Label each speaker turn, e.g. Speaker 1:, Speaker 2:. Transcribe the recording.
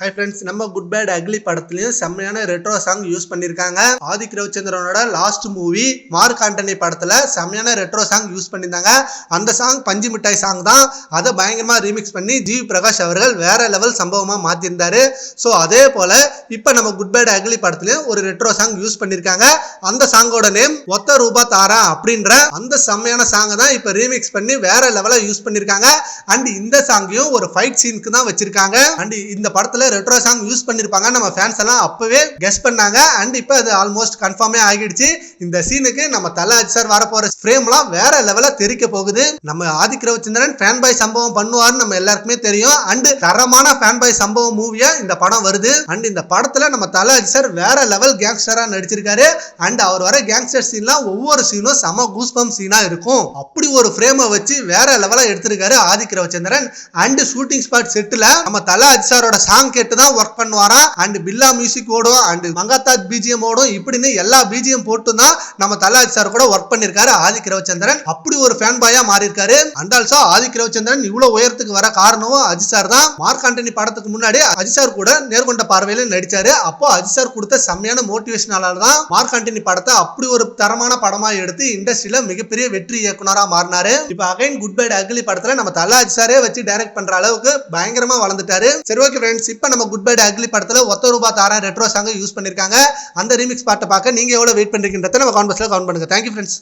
Speaker 1: Hi friends, நம்ம good bad ugly படத்துலயும் செம்மையான ரெட்ரோ சாங் யூஸ் பண்ணிருக்காங்க. ஆதிக் ரவிச்சந்திரனோட லாஸ்ட் மூவி மார்க் ஆண்டனி படத்துல செம்மையான ரெட்ரோ சாங் யூஸ் பண்ணியிருந்தாங்க. அந்த சாங் பஞ்சு மிட்டாய் சாங் தான். அதை பயங்கரமா ரீமிக்ஸ் பண்ணி ஜி பிரகாஷ் அவர்கள் வேற லெவல் சம்பவமா மாத்திருந்தாரு. ஸோ அதே போல இப்ப நம்ம குட் பேட் அக்லி படத்துலயும் ஒரு ரெட்ரோ சாங் யூஸ் பண்ணிருக்காங்க. அந்த சாங்கோட நேம் ஒத்த ரூபா தாரா அப்படின்ற அந்த செம்மையான சாங்கை தான் இப்ப ரீமிக்ஸ் பண்ணி வேற லெவலா யூஸ் பண்ணிருக்காங்க. அண்ட் இந்த சாங்கையும் ஒரு ஃபைட் சீனுக்கு தான் வச்சிருக்காங்க. அண்ட் இந்த படத்துல ரெட்ரோ சாங் யூஸ் பண்ணிருப்பாங்க. நம்ம ஃபேன்ஸ் எல்லாம் அப்பவே கெஸ் பண்ணாங்க. அண்ட் இப்போ அது ஆல்மோஸ்ட் கன்ஃபார்மே ஆகிடுச்சு. இந்த சீனுக்கு நம்ம தல அஜித் வர போற ஃப்ரேம்லாம் வேற லெவலா தெரிக்க போகுது. நம்ம ஆதிக் ரவிச்சந்திரன் ஃபேன் பாய் சம்பவம் பண்ணுவார்னு நம்ம எல்லாருக்குமே தெரியும். அண்ட் தரமான ஃபேன் பாய் சம்பவம் மூவியா இந்த படம் வருது. அண்ட் இந்த படத்துல நம்ம தல அஜித் வேற லெவல் கேங்ஸ்டரா நடிச்சிருக்காரு. அண்ட் அவர் வர கேங்ஸ்டர் சீன்லாம் ஒவ்வொரு சீனும் செம கூஸ்பம் சீனா இருக்கும். அப்படி ஒரு ஃப்ரேமை வச்சு வேற லெவலா எடுத்திருக்காரு Adhik Ravichandran. And shooting spot செட்ல நம்ம தல அஜித் சாங் கேட்டு தான் ஒர்க் பண்ணுவாராம். அண்ட் பில்லா மியூசிக் ஓடும், அண்ட் மங்காத்தாஜ் பிஜிஎம் ஓடும், இப்படின்னு எல்லா பிஜிஎம் போட்டு தான் நம்ம தல அஜித் சார் கூட ஒர்க் பண்ணிருக்காரு ஆதிக் ரவிச்சந்திரன். அப்படி ஒரு ஃபேன் பாயா மாறி இருக்காரு. அண்ட் ஆல்சோ ஆதிக் ரவிச்சந்திரன் இவ்வளவு உயரத்துக்கு வர காரணமும் அஜித் சார் தான். மார்க் ஆண்டனி படத்துக்கு முன்னாடி அஜித் சார் கூட நேர்கொண்ட பார்வையில நடிச்சாரு. அப்போ அஜித் சார் கொடுத்த செம்மையான மோட்டிவேஷனால தான் மார்க் ஆண்டனி படத்தை அப்படி ஒரு தரமான படமா எடுத்து இண்டஸ்ட்ரியில மிகப்பெரிய வெற்றி இயக்குனரா மாறினாரு. இப்ப அகைன் குட் பை அக்லி படத்துல நம்ம தல அஜித் சாரே வச்சு டைரக்ட் பண்ற அளவுக்கு பயங்கரமா வளர்ந்துட்டாரு. சரி, ஓகே ஃப்ரெண்ட்ஸ், இப்ப நம்ம குட் பை அக்லி படத்துல ஒத்த ரூபா தாரா ரெட்ரோ சாங் யூஸ் பண்ணிருக்காங்க. அந்த ரீமிக்ஸ் பாட்டை பார்க்க நீங்க எவ்வளவு வெயிட் பண்றீங்கன்றத நம்ம கமெண்ட் பாக்ஸ்ல கமெண்ட் பண்ணுங்க. Thank you friends.